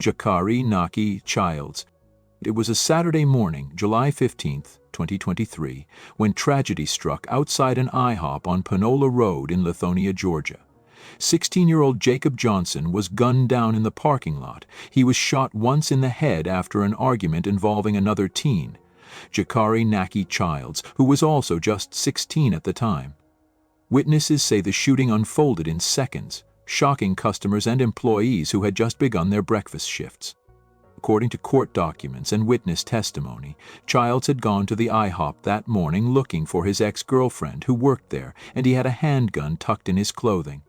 Jakari Naki Childs. It was a Saturday morning, July 15, 2023, when tragedy struck outside an IHOP on Panola Road in Lithonia, Georgia. 16-year-old Jacob Johnson was gunned down in the parking lot. He was shot once in the head after an argument involving another teen, Jakari Naki Childs, who was also just 16 at the time. Witnesses say the shooting unfolded in seconds, shocking customers and employees who had just begun their breakfast shifts. According to court documents and witness testimony, Childs had gone to the IHOP that morning looking for his ex-girlfriend who worked there, and he had a handgun tucked in his clothing.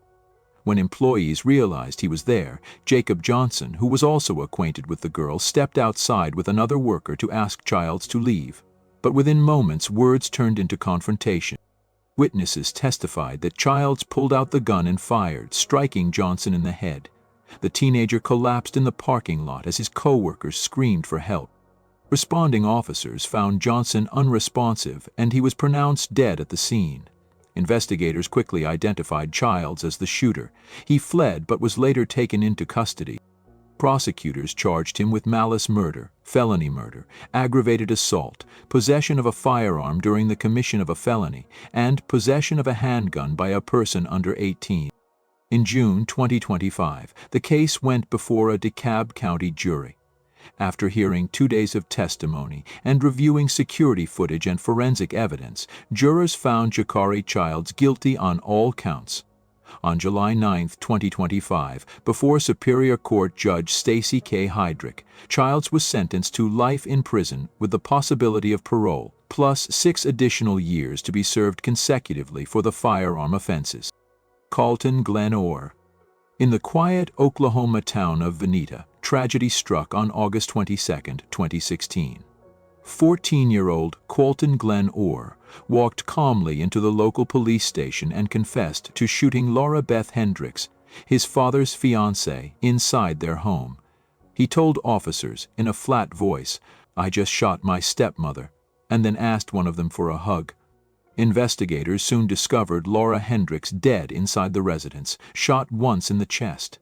When employees realized he was there, Jacob Johnson, who was also acquainted with the girl, stepped outside with another worker to ask Childs to leave. But within moments, words turned into confrontation. Witnesses testified that Childs pulled out the gun and fired, striking Johnson in the head. The teenager collapsed in the parking lot as his co-workers screamed for help. Responding officers found Johnson unresponsive, and he was pronounced dead at the scene. Investigators quickly identified Childs as the shooter. He fled but was later taken into custody. Prosecutors charged him with malice murder, felony murder, aggravated assault, possession of a firearm during the commission of a felony, and possession of a handgun by a person under 18. In June 2025, the case went before a DeKalb County jury. After hearing 2 days of testimony and reviewing security footage and forensic evidence, jurors found Jakari Childs guilty on all counts. On July 9, 2025, before Superior Court Judge Stacy K. Heydrich, Childs was sentenced to life in prison with the possibility of parole, plus 6 additional years to be served consecutively for the firearm offenses. Carlton Glen Orr. In the quiet Oklahoma town of Vinita, tragedy struck on August 22, 2016. 14-year-old Carlton Glen Orr walked calmly into the local police station and confessed to shooting Laura Beth Hendricks, his father's fiancée, inside their home. He told officers in a flat voice, "I just shot my stepmother," and then asked one of them for a hug. Investigators soon discovered Laura Hendricks dead inside the residence, shot once in the chest.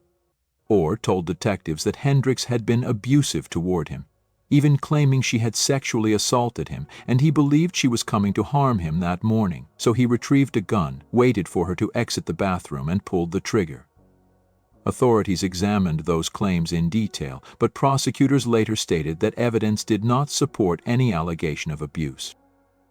Orr told detectives that Hendricks had been abusive toward him, even claiming she had sexually assaulted him, and he believed she was coming to harm him that morning, so he retrieved a gun, waited for her to exit the bathroom, and pulled the trigger. Authorities examined those claims in detail, but prosecutors later stated that evidence did not support any allegation of abuse.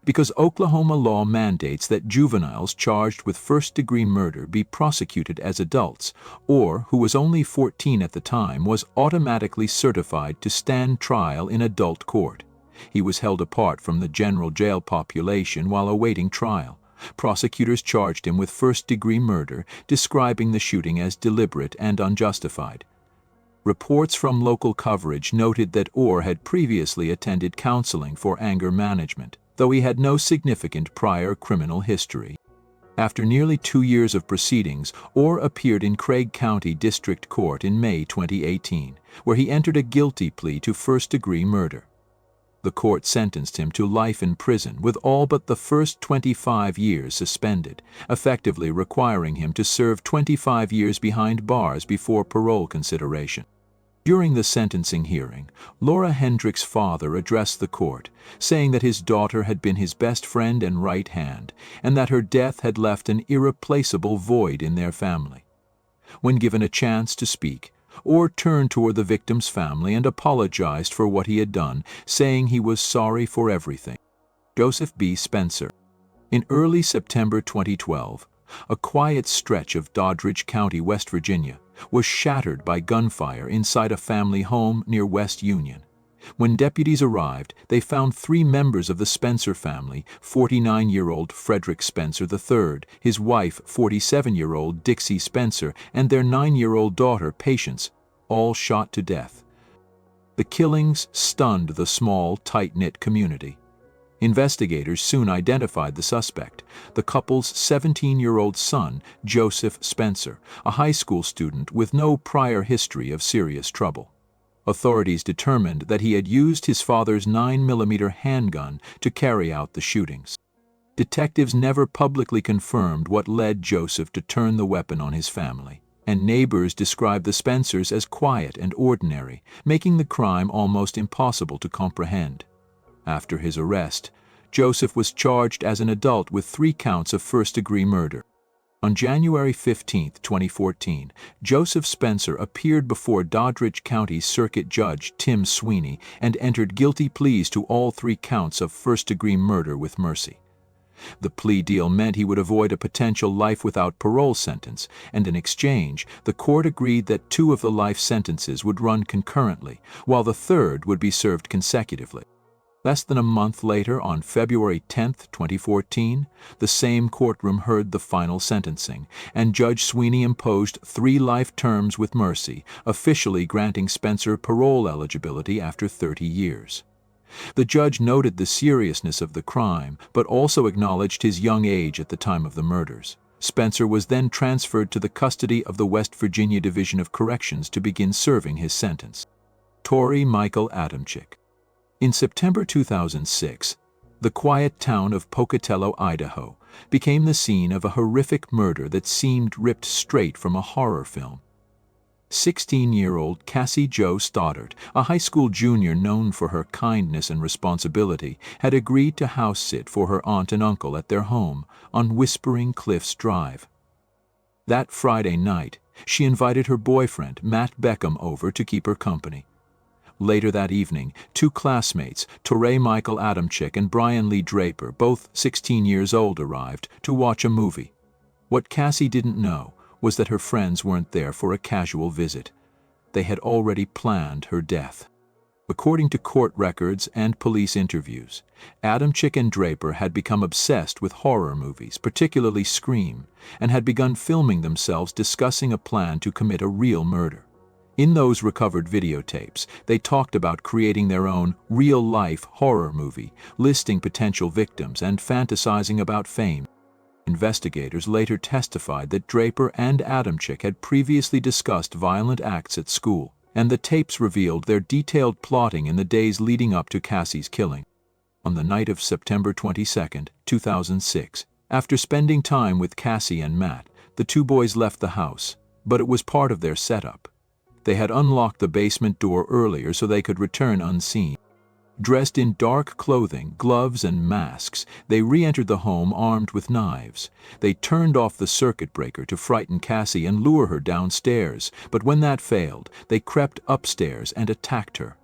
Because Oklahoma law mandates that juveniles charged with first-degree murder be prosecuted as adults, Orr, who was only 14 at the time, was automatically certified to stand trial in adult court. He was held apart from the general jail population while awaiting trial. Prosecutors charged him with first-degree murder, describing the shooting as deliberate and unjustified. Reports from local coverage noted that Orr had previously attended counseling for anger management, though he had no significant prior criminal history. After nearly 2 years of proceedings, Orr appeared in Craig County District Court in May 2018, where he entered a guilty plea to first-degree murder. The court sentenced him to life in prison with all but the first 25 years suspended, effectively requiring him to serve 25 years behind bars before parole consideration. During the sentencing hearing, Laura Hendricks' father addressed the court, saying that his daughter had been his best friend and right hand, and that her death had left an irreplaceable void in their family. When given a chance to speak, Orr turned toward the victim's family and apologized for what he had done, saying he was sorry for everything. Joseph B. Spencer. In early September 2012, a quiet stretch of Doddridge County, West Virginia, was shattered by gunfire inside a family home near West Union. When deputies arrived, they found 3 members of the Spencer family, 49-year-old Frederick Spencer III, his wife, 47-year-old Dixie Spencer, and their 9-year-old daughter, Patience, all shot to death. The killings stunned the small, tight-knit community. Investigators soon identified the suspect, the couple's 17-year-old son, Joseph Spencer, a high school student with no prior history of serious trouble. Authorities determined that he had used his father's 9mm handgun to carry out the shootings. Detectives never publicly confirmed what led Joseph to turn the weapon on his family, and neighbors described the Spencers as quiet and ordinary, making the crime almost impossible to comprehend. After his arrest, Joseph was charged as an adult with 3 counts of first-degree murder. On January 15, 2014, Joseph Spencer appeared before Doddridge County Circuit Judge Tim Sweeney and entered guilty pleas to all 3 counts of first-degree murder with mercy. The plea deal meant he would avoid a potential life without parole sentence, and in exchange, the court agreed that 2 of the life sentences would run concurrently, while the 3rd would be served consecutively. Less than a month later, on February 10, 2014, the same courtroom heard the final sentencing, and Judge Sweeney imposed 3 life terms with mercy, officially granting Spencer parole eligibility after 30 years. The judge noted the seriousness of the crime, but also acknowledged his young age at the time of the murders. Spencer was then transferred to the custody of the West Virginia Division of Corrections to begin serving his sentence. Torrey Michael Adamczyk. In September 2006, the quiet town of Pocatello, Idaho, became the scene of a horrific murder that seemed ripped straight from a horror film. 16-year-old Cassie Jo Stoddard, a high school junior known for her kindness and responsibility, had agreed to house-sit for her aunt and uncle at their home on Whispering Cliffs Drive. That Friday night, she invited her boyfriend, Matt Beckham, over to keep her company. Later that evening, 2 classmates, Torrey Michael Adamczyk and Brian Lee Draper, both 16 years old, arrived to watch a movie. What Cassie didn't know was that her friends weren't there for a casual visit. They had already planned her death. According to court records and police interviews, Adamczyk and Draper had become obsessed with horror movies, particularly Scream, and had begun filming themselves discussing a plan to commit a real murder. In those recovered videotapes, they talked about creating their own real-life horror movie, listing potential victims and fantasizing about fame. Investigators later testified that Draper and Adamczyk had previously discussed violent acts at school, and the tapes revealed their detailed plotting in the days leading up to Cassie's killing. On the night of September 22, 2006, after spending time with Cassie and Matt, the 2 boys left the house, but it was part of their setup. They had unlocked the basement door earlier so they could return unseen. Dressed in dark clothing, gloves, and masks, they re-entered the home armed with knives. They turned off the circuit breaker to frighten Cassie and lure her downstairs, but when that failed, they crept upstairs and attacked her.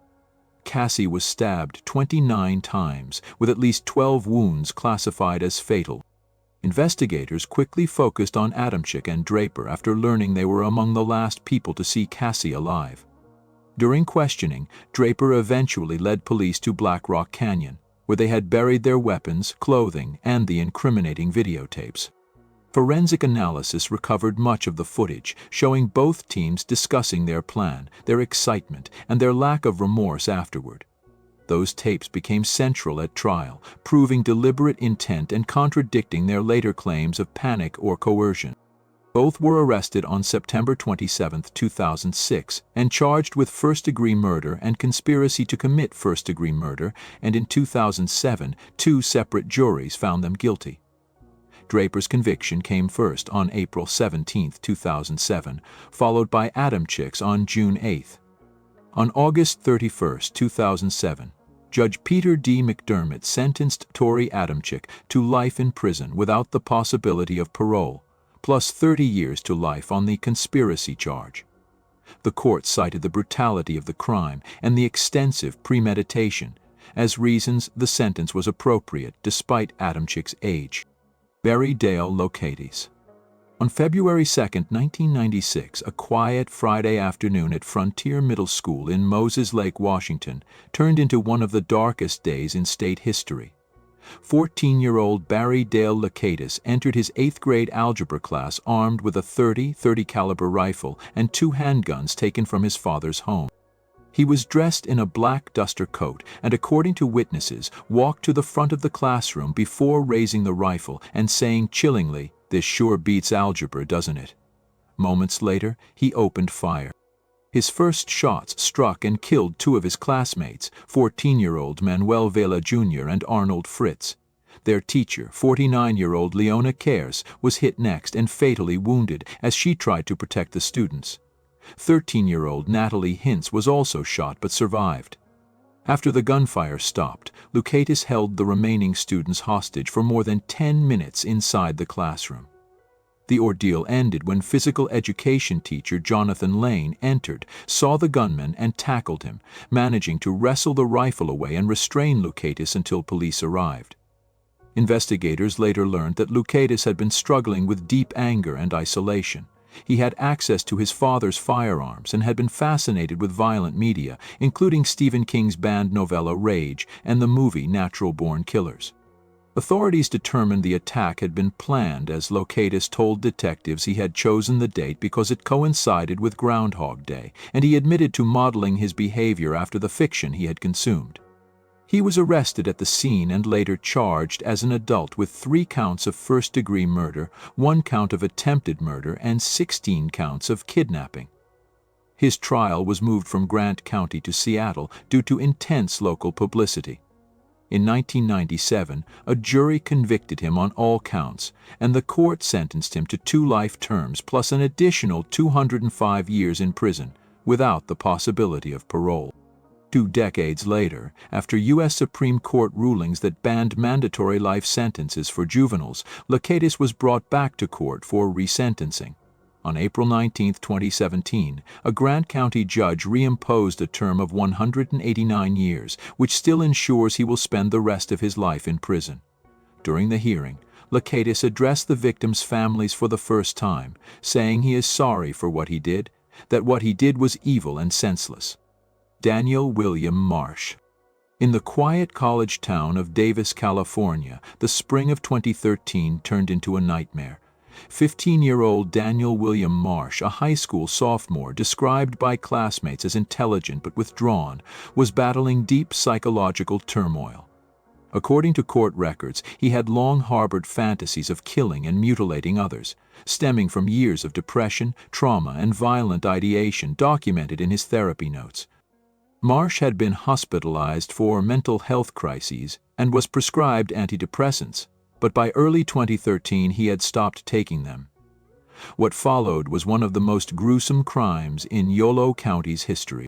Cassie was stabbed 29 times, with at least 12 wounds classified as fatal. Investigators quickly focused on Adamczyk and Draper after learning they were among the last people to see Cassie alive. During questioning, Draper eventually led police to Black Rock Canyon, where they had buried their weapons, clothing, and the incriminating videotapes. Forensic analysis recovered much of the footage, showing both teams discussing their plan, their excitement, and their lack of remorse afterward. Those tapes became central at trial, proving deliberate intent and contradicting their later claims of panic or coercion. Both were arrested on September 27, 2006, and charged with first-degree murder and conspiracy to commit first-degree murder, and in 2007, 2 separate juries found them guilty. Draper's conviction came first on April 17, 2007, followed by Adamczyk's on June 8. On August 31, 2007, Judge Peter D. McDermott sentenced Torrey Adamczyk to life in prison without the possibility of parole, plus 30 years to life on the conspiracy charge. The court cited the brutality of the crime and the extensive premeditation as reasons the sentence was appropriate despite Adamczyk's age. Barry Dale Locates. On February 2, 1996, a quiet Friday afternoon at Frontier Middle School in Moses Lake, Washington, turned into one of the darkest days in state history. 14-year-old Barry Dale Locates entered his 8th grade algebra class armed with a .30 caliber rifle and 2 handguns taken from his father's home. He was dressed in a black duster coat and, according to witnesses, walked to the front of the classroom before raising the rifle and saying chillingly, "This sure beats algebra, doesn't it?" Moments later, he opened fire. His first shots struck and killed 2 of his classmates, 14-year-old Manuel Vela Jr. and Arnold Fritz. Their teacher, 49-year-old Leona Cares, was hit next and fatally wounded as she tried to protect the students. 13-year-old Natalie Hintz was also shot but survived. After the gunfire stopped, Lukatis held the remaining students hostage for more than 10 minutes inside the classroom. The ordeal ended when physical education teacher Jonathan Lane entered, saw the gunman and tackled him, managing to wrestle the rifle away and restrain Lukatis until police arrived. Investigators later learned that Lukatis had been struggling with deep anger and isolation. He had access to his father's firearms and had been fascinated with violent media, including Stephen King's banned novella Rage and the movie Natural Born Killers. Authorities determined the attack had been planned as Lukatis told detectives he had chosen the date because it coincided with Groundhog Day, and he admitted to modeling his behavior after the fiction he had consumed. He was arrested at the scene and later charged as an adult with 3 counts of first-degree murder, 1 count of attempted murder, and 16 counts of kidnapping. His trial was moved from Grant County to Seattle due to intense local publicity. In 1997, a jury convicted him on all counts, and the court sentenced him to 2 life terms plus an additional 205 years in prison, without the possibility of parole. 2 decades later, after U.S. Supreme Court rulings that banned mandatory life sentences for juveniles, Lukatis was brought back to court for resentencing. On April 19, 2017, a Grant County judge reimposed a term of 189 years, which still ensures he will spend the rest of his life in prison. During the hearing, Lukatis addressed the victims' families for the first time, saying he is sorry for what he did, that what he did was evil and senseless. Daniel William Marsh. In the quiet college town of Davis, California, the spring of 2013 turned into a nightmare. 15-year-old Daniel William Marsh, a high school sophomore described by classmates as intelligent but withdrawn, was battling deep psychological turmoil. According to court records, he had long harbored fantasies of killing and mutilating others, stemming from years of depression, trauma, and violent ideation documented in his therapy notes. Marsh had been hospitalized for mental health crises and was prescribed antidepressants, but by early 2013 he had stopped taking them. What followed was one of the most gruesome crimes in Yolo County's history.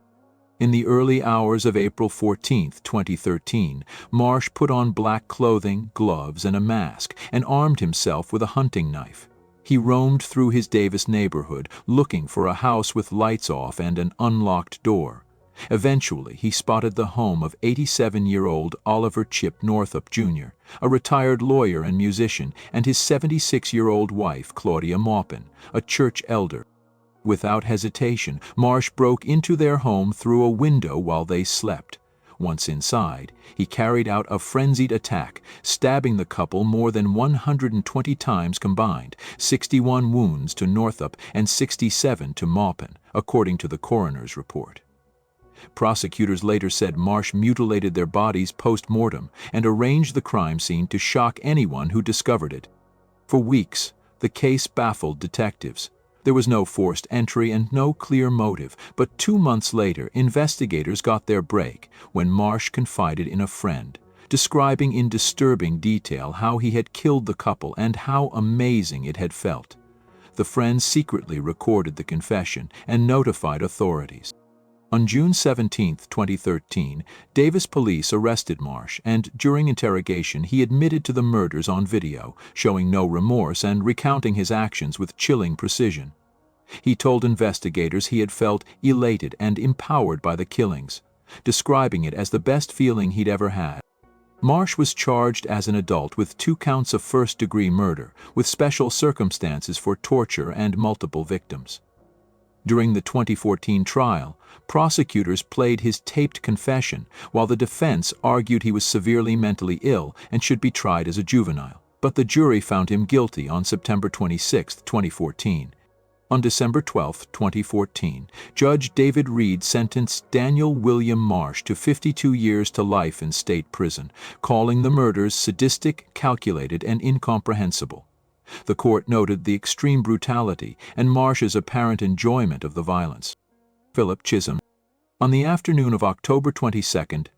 In the early hours of April 14, 2013, Marsh put on black clothing, gloves, and a mask, and armed himself with a hunting knife. He roamed through his Davis neighborhood, looking for a house with lights off and an unlocked door. Eventually, he spotted the home of 87-year-old Oliver Chip Northup, Jr., a retired lawyer and musician, and his 76-year-old wife, Claudia Maupin, a church elder. Without hesitation, Marsh broke into their home through a window while they slept. Once inside, he carried out a frenzied attack, stabbing the couple more than 120 times combined, 61 wounds to Northup and 67 to Maupin, according to the coroner's report. Prosecutors later said Marsh mutilated their bodies post-mortem and arranged the crime scene to shock anyone who discovered it. For weeks, the case baffled detectives. There was no forced entry and no clear motive, but 2 months later, investigators got their break when Marsh confided in a friend, describing in disturbing detail how he had killed the couple and how amazing it had felt. The friend secretly recorded the confession and notified authorities. On June 17, 2013, Davis police arrested Marsh, and during interrogation he admitted to the murders on video, showing no remorse and recounting his actions with chilling precision. He told investigators he had felt elated and empowered by the killings, describing it as the best feeling he'd ever had. Marsh was charged as an adult with 2 counts of first-degree murder, with special circumstances for torture and multiple victims. During the 2014 trial, prosecutors played his taped confession, while the defense argued he was severely mentally ill and should be tried as a juvenile. But the jury found him guilty on September 26, 2014. On December 12, 2014, Judge David Reed sentenced Daniel William Marsh to 52 years to life in state prison, calling the murders sadistic, calculated, and incomprehensible. The court noted the extreme brutality and Marsh's apparent enjoyment of the violence. Philip Chisholm. On the afternoon of October 22,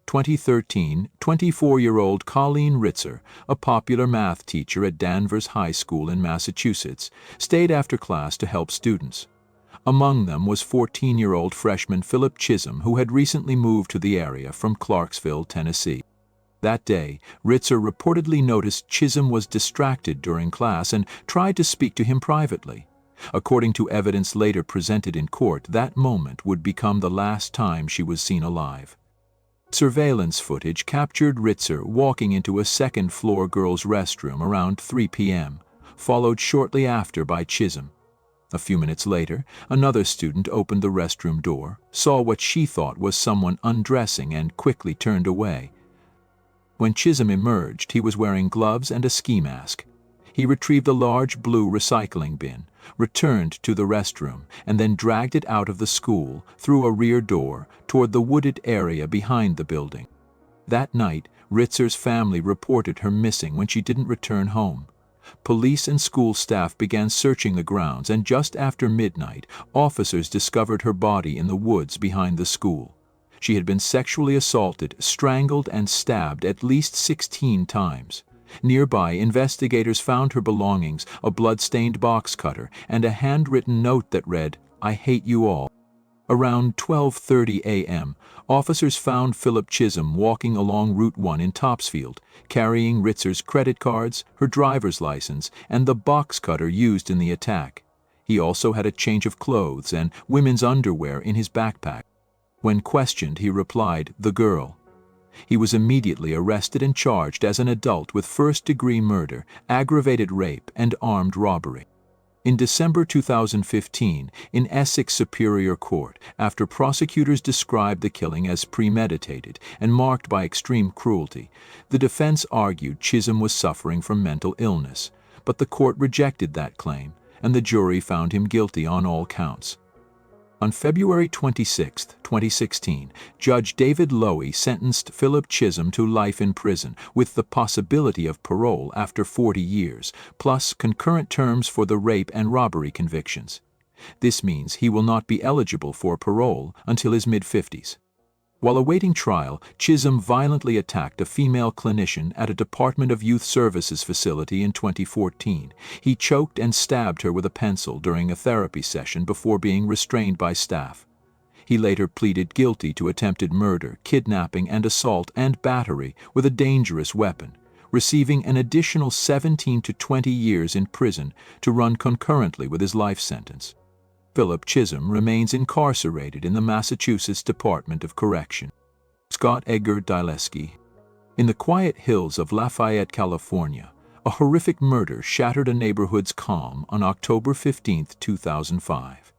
2013, 24-year-old Colleen Ritzer, a popular math teacher at Danvers High School in Massachusetts, stayed after class to help students. Among them was 14-year-old freshman Philip Chisholm, who had recently moved to the area from Clarksville, Tennessee. That day, Ritzer reportedly noticed Chisholm was distracted during class and tried to speak to him privately. According to evidence later presented in court, that moment would become the last time she was seen alive. Surveillance footage captured Ritzer walking into a second-floor girls' restroom around 3 p.m., followed shortly after by Chisholm. A few minutes later, another student opened the restroom door, saw what she thought was someone undressing, and quickly turned away. When Chisholm emerged, he was wearing gloves and a ski mask. He retrieved a large blue recycling bin, returned to the restroom, and then dragged it out of the school through a rear door toward the wooded area behind the building. That night, Ritzer's family reported her missing when she didn't return home. Police and school staff began searching the grounds, and just after midnight, officers discovered her body in the woods behind the school. She had been sexually assaulted, strangled, and stabbed at least 16 times. Nearby, investigators found her belongings, a blood-stained box cutter, and a handwritten note that read, "I hate you all." Around 12:30 a.m., officers found Philip Chisholm walking along Route 1 in Topsfield, carrying Ritzer's credit cards, her driver's license, and the box cutter used in the attack. He also had a change of clothes and women's underwear in his backpack. When questioned, he replied, "The girl." He was immediately arrested and charged as an adult with first-degree murder, aggravated rape, and armed robbery. In December 2015, in Essex Superior Court, after prosecutors described the killing as premeditated and marked by extreme cruelty, the defense argued Chisholm was suffering from mental illness, but the court rejected that claim, and the jury found him guilty on all counts. On February 26, 2016, Judge David Lowy sentenced Philip Chisholm to life in prison with the possibility of parole after 40 years, plus concurrent terms for the rape and robbery convictions. This means he will not be eligible for parole until his mid-50s. While awaiting trial, Chisholm violently attacked a female clinician at a Department of Youth Services facility in 2014. He choked and stabbed her with a pencil during a therapy session before being restrained by staff. He later pleaded guilty to attempted murder, kidnapping, and assault and battery with a dangerous weapon, receiving an additional 17 to 20 years in prison to run concurrently with his life sentence. Philip Chisholm remains incarcerated in the Massachusetts Department of Correction. Scott Edgar Dileski. In the quiet hills of Lafayette, California, a horrific murder shattered a neighborhood's calm on October 15, 2005.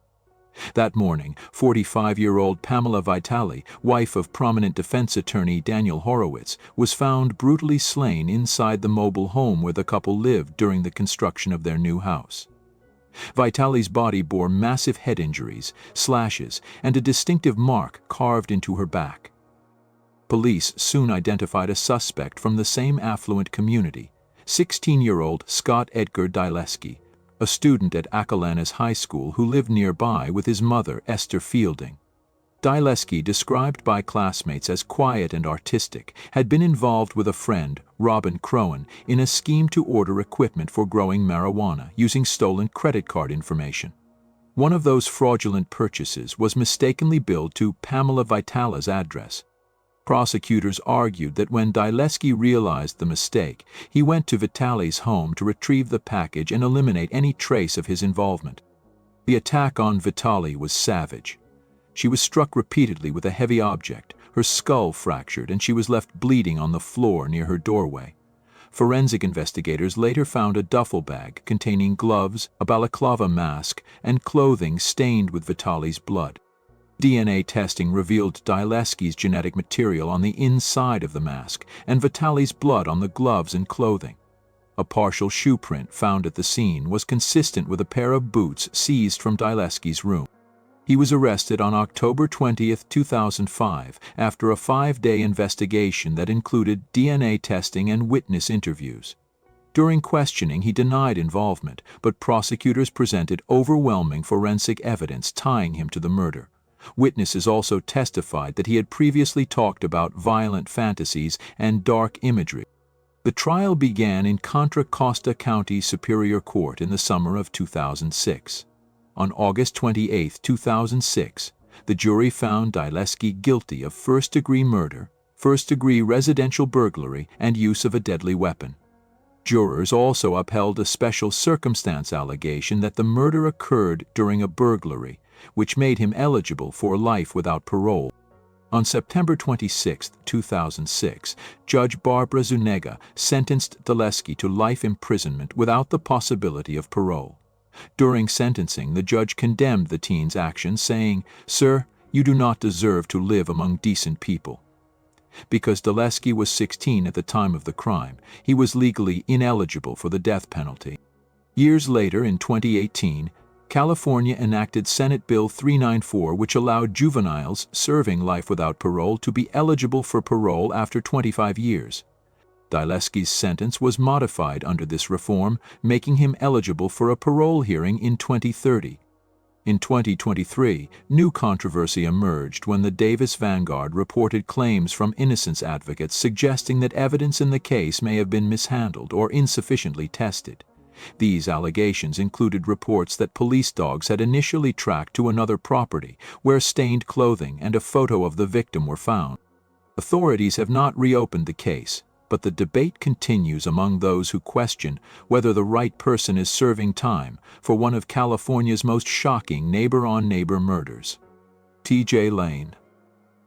That morning, 45-year-old Pamela Vitale, wife of prominent defense attorney Daniel Horowitz, was found brutally slain inside the mobile home where the couple lived during the construction of their new house. Vitale's body bore massive head injuries, slashes, and a distinctive mark carved into her back. Police soon identified a suspect from the same affluent community, 16-year-old Scott Edgar Dileski, a student at Acalanes High School who lived nearby with his mother, Esther Fielding. Dileski, described by classmates as quiet and artistic, had been involved with a friend, Robin Crowan, in a scheme to order equipment for growing marijuana using stolen credit card information. One of those fraudulent purchases was mistakenly billed to Pamela Vitale's address. Prosecutors argued that when Dileski realized the mistake, he went to Vitale's home to retrieve the package and eliminate any trace of his involvement. The attack on Vitale was savage. She was struck repeatedly with a heavy object, her skull fractured, and she was left bleeding on the floor near her doorway. Forensic investigators later found a duffel bag containing gloves, a balaclava mask, and clothing stained with Vitale's blood. DNA testing revealed Dileski's genetic material on the inside of the mask and Vitale's blood on the gloves and clothing. A partial shoe print found at the scene was consistent with a pair of boots seized from Dileski's room. He was arrested on October 20, 2005, after a 5-day investigation that included DNA testing and witness interviews. During questioning, he denied involvement, but prosecutors presented overwhelming forensic evidence tying him to the murder. Witnesses also testified that he had previously talked about violent fantasies and dark imagery. The trial began in Contra Costa County Superior Court in the summer of 2006. On August 28, 2006, the jury found Dileski guilty of first-degree murder, first-degree residential burglary, and use of a deadly weapon. Jurors also upheld a special circumstance allegation that the murder occurred during a burglary, which made him eligible for life without parole. On September 26, 2006, Judge Barbara Zuniga sentenced Dileski to life imprisonment without the possibility of parole. During sentencing, the judge condemned the teen's actions, saying, "Sir, you do not deserve to live among decent people." Because Dileski was 16 at the time of the crime, he was legally ineligible for the death penalty. Years later, in 2018, California enacted Senate Bill 394, which allowed juveniles serving life without parole to be eligible for parole after 25 years. Dileski's sentence was modified under this reform, making him eligible for a parole hearing in 2030. In 2023, new controversy emerged when the Davis Vanguard reported claims from innocence advocates suggesting that evidence in the case may have been mishandled or insufficiently tested. These allegations included reports that police dogs had initially tracked to another property where stained clothing and a photo of the victim were found. Authorities have not reopened the case, but the debate continues among those who question whether the right person is serving time for one of California's most shocking neighbor-on-neighbor murders. T.J. Lane.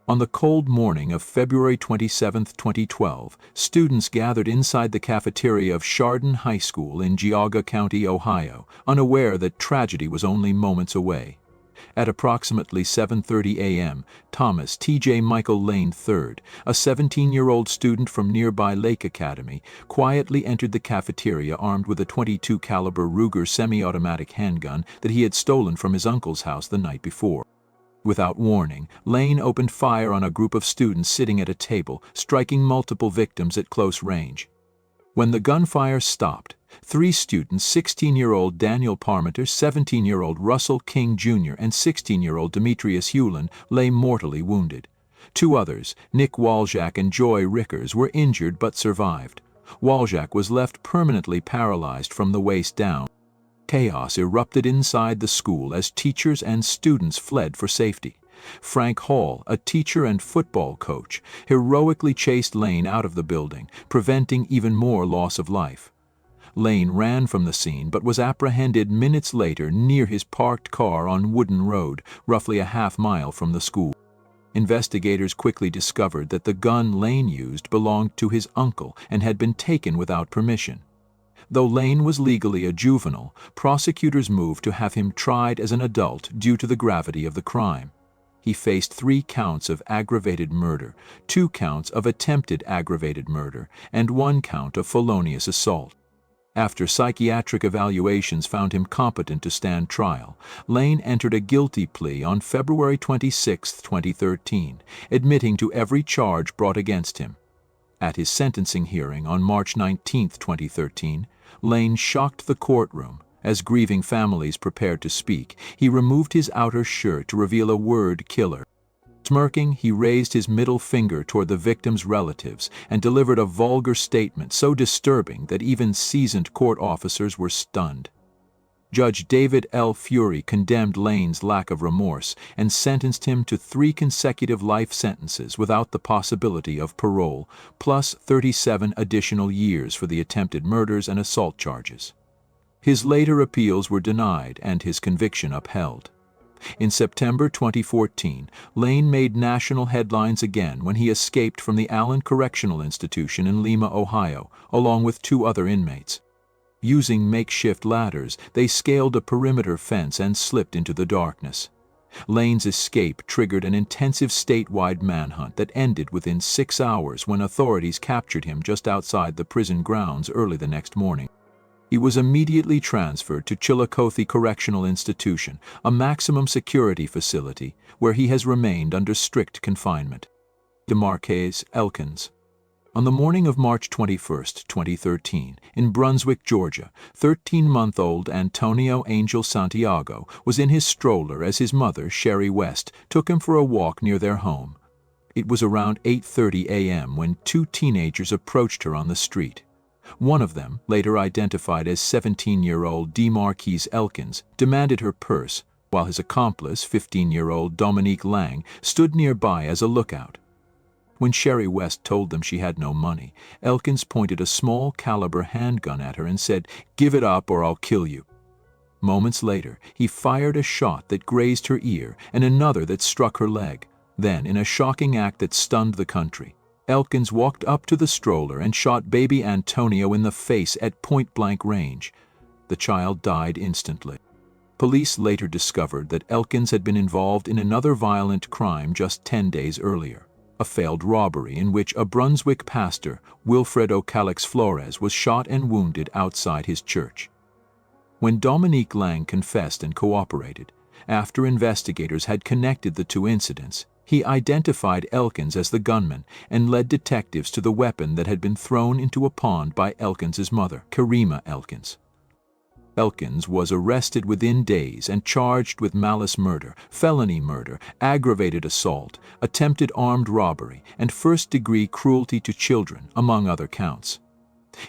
On the cold morning of February 27, 2012, students gathered inside the cafeteria of Chardon High School in Geauga County, Ohio, unaware that tragedy was only moments away. At approximately 7:30 a.m., Thomas T.J. Michael Lane III, a 17-year-old student from nearby Lake Academy, quietly entered the cafeteria armed with a .22 caliber Ruger semi-automatic handgun that he had stolen from his uncle's house the night before. Without warning, Lane opened fire on a group of students sitting at a table, striking multiple victims at close range. When the gunfire stopped, 3 students, 16-year-old Daniel Parmenter, 17-year-old Russell King Jr., and 16-year-old Demetrius Hewlin, lay mortally wounded. 2 others, Nick Waljak and Joy Rickers, were injured but survived. Waljak was left permanently paralyzed from the waist down. Chaos erupted inside the school as teachers and students fled for safety. Frank Hall, a teacher and football coach, heroically chased Lane out of the building, preventing even more loss of life. Lane ran from the scene but was apprehended minutes later near his parked car on Wooden Road, roughly a half-mile from the school. Investigators quickly discovered that the gun Lane used belonged to his uncle and had been taken without permission. Though Lane was legally a juvenile, prosecutors moved to have him tried as an adult due to the gravity of the crime. He faced 3 counts of aggravated murder, 2 counts of attempted aggravated murder, and 1 count of felonious assault. After psychiatric evaluations found him competent to stand trial, Lane entered a guilty plea on February 26, 2013, admitting to every charge brought against him. At his sentencing hearing on March 19, 2013, Lane shocked the courtroom. As grieving families prepared to speak, he removed his outer shirt to reveal a word killer. Smirking, he raised his middle finger toward the victim's relatives and delivered a vulgar statement so disturbing that even seasoned court officers were stunned. Judge David L. Fury condemned Lane's lack of remorse and sentenced him to 3 consecutive life sentences without the possibility of parole, plus 37 additional years for the attempted murders and assault charges. His later appeals were denied and his conviction upheld. In September 2014, Lane made national headlines again when he escaped from the Allen Correctional Institution in Lima, Ohio, along with 2 other inmates. Using makeshift ladders, they scaled a perimeter fence and slipped into the darkness. Lane's escape triggered an intensive statewide manhunt that ended within 6 hours when authorities captured him just outside the prison grounds early the next morning. He was immediately transferred to Chillicothe Correctional Institution, a maximum security facility where he has remained under strict confinement. DeMarquez Elkins. On the morning of March 21, 2013, in Brunswick, Georgia, 13-month-old Antonio Angel Santiago was in his stroller as his mother, Sherry West, took him for a walk near their home. It was around 8:30 a.m. when two teenagers approached her on the street. One of them, later identified as 17-year-old DeMarquise Elkins, demanded her purse, while his accomplice, 15-year-old Dominique Lang, stood nearby as a lookout. When Sherry West told them she had no money, Elkins pointed a small-caliber handgun at her and said, "Give it up or I'll kill you." Moments later, he fired a shot that grazed her ear and another that struck her leg. Then, in a shocking act that stunned the country, Elkins walked up to the stroller and shot baby Antonio in the face at point-blank range. The child died instantly. Police later discovered that Elkins had been involved in another violent crime just 10 days earlier, a failed robbery in which a Brunswick pastor, Wilfredo Calix Flores, was shot and wounded outside his church. When Dominique Lang confessed and cooperated, after investigators had connected the two incidents, he identified Elkins as the gunman and led detectives to the weapon that had been thrown into a pond by Elkins's mother, Karima Elkins. Elkins was arrested within days and charged with malice murder, felony murder, aggravated assault, attempted armed robbery, and first-degree cruelty to children, among other counts.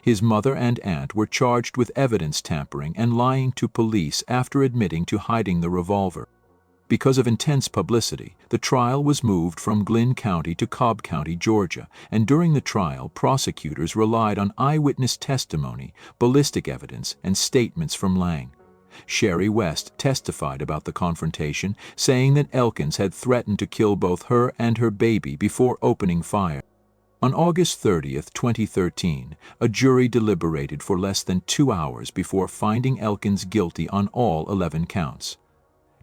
His mother and aunt were charged with evidence tampering and lying to police after admitting to hiding the revolver. Because of intense publicity, the trial was moved from Glynn County to Cobb County, Georgia, and during the trial, prosecutors relied on eyewitness testimony, ballistic evidence, and statements from Lang. Sherry West testified about the confrontation, saying that Elkins had threatened to kill both her and her baby before opening fire. On August 30, 2013, a jury deliberated for less than 2 hours before finding Elkins guilty on all 11 counts.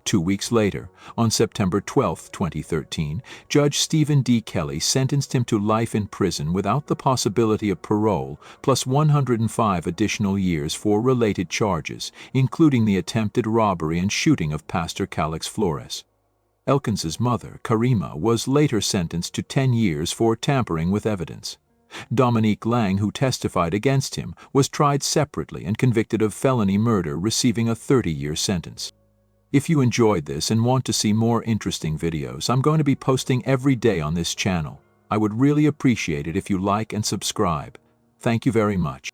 2 weeks later, on September 12, 2013, Judge Stephen D. Kelly sentenced him to life in prison without the possibility of parole, plus 105 additional years for related charges, including the attempted robbery and shooting of Pastor Calix Flores. Elkins's mother, Karima, was later sentenced to 10 years for tampering with evidence. Dominique Lang, who testified against him, was tried separately and convicted of felony murder, receiving a 30-year sentence. If you enjoyed this and want to see more interesting videos, I'm going to be posting every day on this channel. I would really appreciate it if you like and subscribe. Thank you very much.